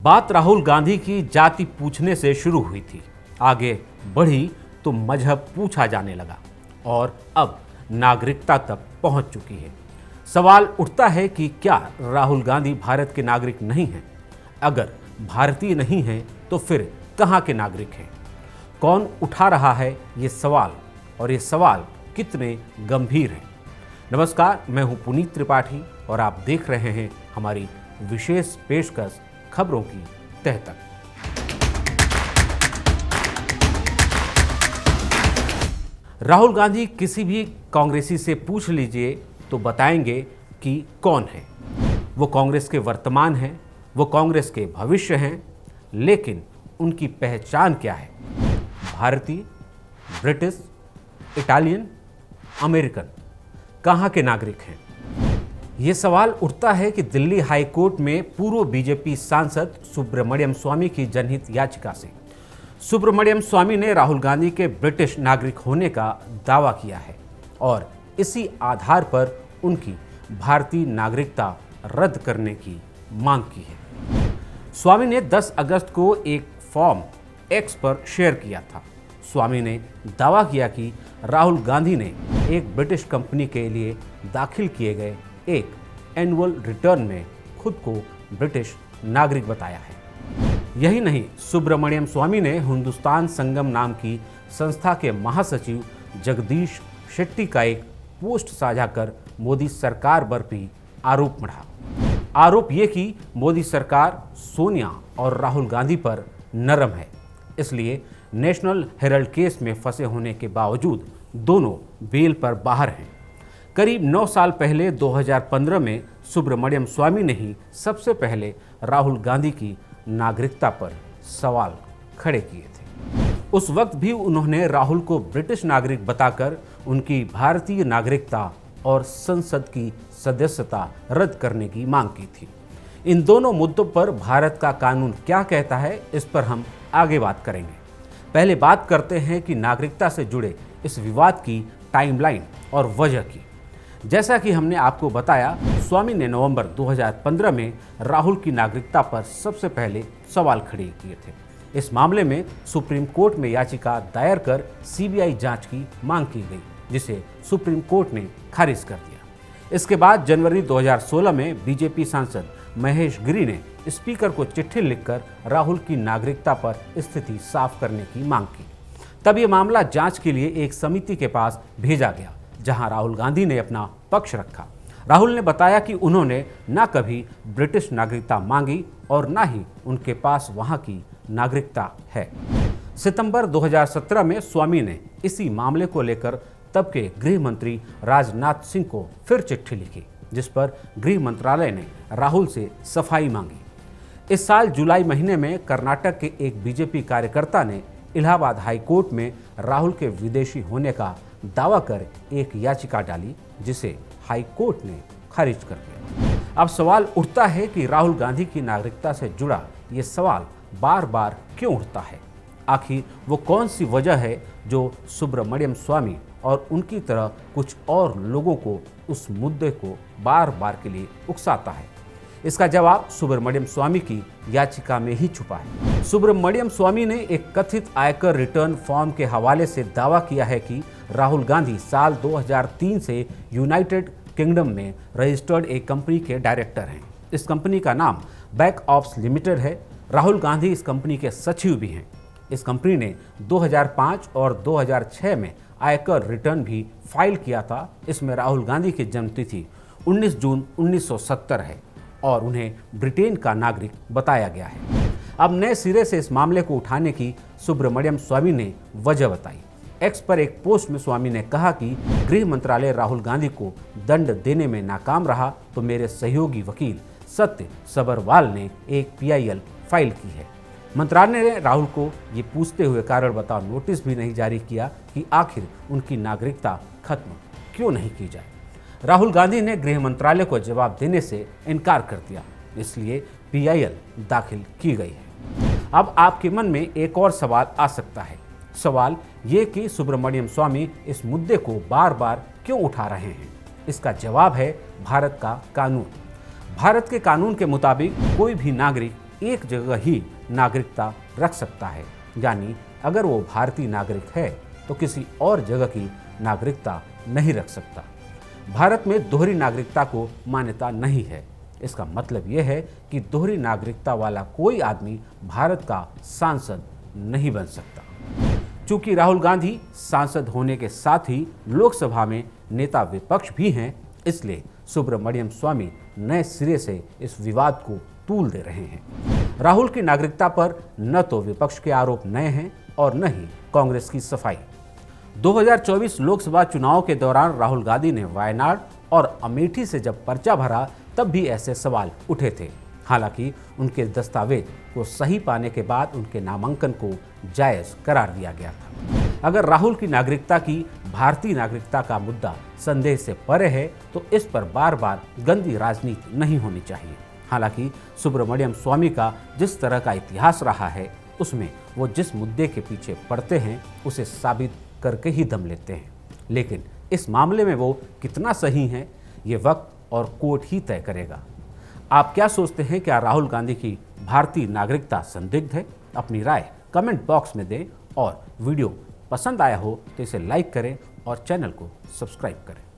बात राहुल गांधी की जाति पूछने से शुरू हुई थी, आगे बढ़ी तो मजहब पूछा जाने लगा और अब नागरिकता तक पहुंच चुकी है। सवाल उठता है कि क्या राहुल गांधी भारत के नागरिक नहीं हैं? अगर भारतीय नहीं हैं तो फिर कहां के नागरिक हैं? कौन उठा रहा है ये सवाल और ये सवाल कितने गंभीर हैं? नमस्कार, मैं हूं पुनीत त्रिपाठी और आप देख रहे हैं हमारी विशेष पेशकश खबरों की तह तक। राहुल गांधी किसी भी कांग्रेसी से पूछ लीजिए तो बताएंगे कि कौन है। वो कांग्रेस के वर्तमान हैं, वो कांग्रेस के भविष्य हैं, लेकिन उनकी पहचान क्या है? भारतीय, ब्रिटिश, इटालियन, अमेरिकन, कहाँ के नागरिक हैं? ये सवाल उठता है कि दिल्ली हाई कोर्ट में पूर्व बीजेपी सांसद सुब्रमण्यम स्वामी की जनहित याचिका से सुब्रमण्यम स्वामी ने राहुल गांधी के ब्रिटिश नागरिक होने का दावा किया है और इसी आधार पर उनकी भारतीय नागरिकता रद्द करने की मांग की है। स्वामी ने 10 अगस्त को एक फॉर्म एक्स पर शेयर किया था। स्वामी ने दावा किया कि राहुल गांधी ने एक ब्रिटिश कंपनी के लिए दाखिल किए गए एक एनुअल रिटर्न में खुद को ब्रिटिश नागरिक बताया है। यही नहीं, सुब्रमण्यम स्वामी ने हिंदुस्तान संगम नाम की संस्था के महासचिव जगदीश शेट्टी का एक पोस्ट साझा कर मोदी सरकार पर भी आरोप मढ़ा। आरोप ये कि मोदी सरकार सोनिया और राहुल गांधी पर नरम है, इसलिए नेशनल हेराल्ड केस में फंसे होने के बावजूद दोनों बेल पर बाहर हैं। करीब 9 साल पहले 2015 में सुब्रमण्यम स्वामी ने ही सबसे पहले राहुल गांधी की नागरिकता पर सवाल खड़े किए थे। उस वक्त भी उन्होंने राहुल को ब्रिटिश नागरिक बताकर उनकी भारतीय नागरिकता और संसद की सदस्यता रद्द करने की मांग की थी। इन दोनों मुद्दों पर भारत का कानून क्या कहता है, इस पर हम आगे बात करेंगे। पहले बात करते हैं कि नागरिकता से जुड़े इस विवाद की टाइमलाइन और वजह की। जैसा कि हमने आपको बताया, स्वामी ने नवंबर 2015 में राहुल की नागरिकता पर सबसे पहले सवाल खड़े किए थे। इस मामले में सुप्रीम कोर्ट में याचिका दायर कर सीबीआई जांच की मांग की गई, जिसे सुप्रीम कोर्ट ने खारिज कर दिया। इसके बाद जनवरी 2016 में बीजेपी सांसद महेश गिरी ने स्पीकर को चिट्ठी लिखकर राहुल की नागरिकता पर स्थिति साफ करने की मांग की। तब ये मामला जांच के लिए एक समिति के पास भेजा गया, जहां राहुल गांधी ने अपना पक्ष रखा। राहुल ने बताया कि उन्होंने न कभी ब्रिटिश नागरिकता मांगी और न ही उनके पास वहां की नागरिकता है। सितंबर 2017 में स्वामी ने इसी मामले को लेकर तब के गृह मंत्री राजनाथ सिंह को फिर चिट्ठी लिखी, जिस पर गृह मंत्रालय ने राहुल से सफाई मांगी। इस साल जुलाई महीने में कर्नाटक के एक बीजेपी कार्यकर्ता ने इलाहाबाद हाई कोर्ट में राहुल के विदेशी होने का दावा कर एक याचिका डाली, जिसे हाई कोर्ट ने खारिज कर दिया। अब सवाल उठता है कि राहुल गांधी की नागरिकता से जुड़ा ये सवाल बार बार क्यों उठता है? आखिर वो कौन सी वजह है जो सुब्रमण्यम स्वामी और उनकी तरह कुछ और लोगों को उस मुद्दे को बार बार के लिए उकसाता है? इसका जवाब सुब्रमण्यम स्वामी की याचिका में ही छुपा है। सुब्रमण्यम स्वामी ने एक कथित आयकर रिटर्न फॉर्म के हवाले से दावा किया है कि राहुल गांधी साल 2003 से यूनाइटेड किंगडम में रजिस्टर्ड एक कंपनी के डायरेक्टर हैं। इस कंपनी का नाम बैक ऑप्स लिमिटेड है। राहुल गांधी इस कंपनी के सचिव भी हैं। इस कंपनी ने 2005 और 2006 में आयकर रिटर्न भी फाइल किया था। इसमें राहुल गांधी की जन्मतिथि 19 जून 1970 है और उन्हें ब्रिटेन का नागरिक बताया गया है। अब नए सिरे से इस मामले को उठाने की सुब्रमण्यम स्वामी ने वजह बताई। एक्स पर एक पोस्ट में स्वामी ने कहा कि गृह मंत्रालय राहुल गांधी को दंड देने में नाकाम रहा तो मेरे सहयोगी वकील सत्य सबरवाल ने एक PIL फाइल की है। मंत्रालय ने राहुल को ये पूछते हुए कारण बताओ नोटिस भी नहीं जारी किया कि आखिर उनकी नागरिकता खत्म क्यों नहीं की जाए। राहुल गांधी ने गृह मंत्रालय को जवाब देने से इनकार कर दिया, इसलिए PIL दाखिल की गई है। अब आपके मन में एक और सवाल आ सकता है। सवाल ये कि सुब्रमण्यम स्वामी इस मुद्दे को बार बार क्यों उठा रहे हैं? इसका जवाब है भारत का कानून। भारत के कानून के मुताबिक कोई भी नागरिक एक जगह ही नागरिकता रख सकता है, यानी अगर वो भारतीय नागरिक है तो किसी और जगह की नागरिकता नहीं रख सकता। भारत में दोहरी नागरिकता को मान्यता नहीं है। इसका मतलब यह है कि दोहरी नागरिकता वाला कोई आदमी भारत का सांसद नहीं बन सकता। चूंकि राहुल गांधी सांसद होने के साथ ही लोकसभा में नेता विपक्ष भी हैं, इसलिए सुब्रमण्यम स्वामी नए सिरे से इस विवाद को तूल दे रहे हैं। राहुल की नागरिकता पर न तो विपक्ष के आरोप नए हैं और न ही कांग्रेस की सफाई। 2024 लोकसभा चुनाव के दौरान राहुल गांधी ने वायनाड और अमेठी से जब पर्चा भरा तब भी ऐसे सवाल उठे थे। हालांकि उनके दस्तावेज को सही पाने के बाद उनके नामांकन को जायज करार दिया गया था। अगर राहुल की नागरिकता की भारतीय नागरिकता का मुद्दा संदेह से परे है तो इस पर बार बार गंदी राजनीति नहीं होनी चाहिए। हालांकि सुब्रमण्यम स्वामी का जिस तरह का इतिहास रहा है, उसमें वो जिस मुद्दे के पीछे पड़ते हैं उसे साबित करके ही दम लेते हैं। लेकिन इस मामले में वो कितना सही हैं, ये वक्त और कोर्ट ही तय करेगा। आप क्या सोचते हैं, क्या राहुल गांधी की भारतीय नागरिकता संदिग्ध है? अपनी राय कमेंट बॉक्स में दें और वीडियो पसंद आया हो तो इसे लाइक करें और चैनल को सब्सक्राइब करें।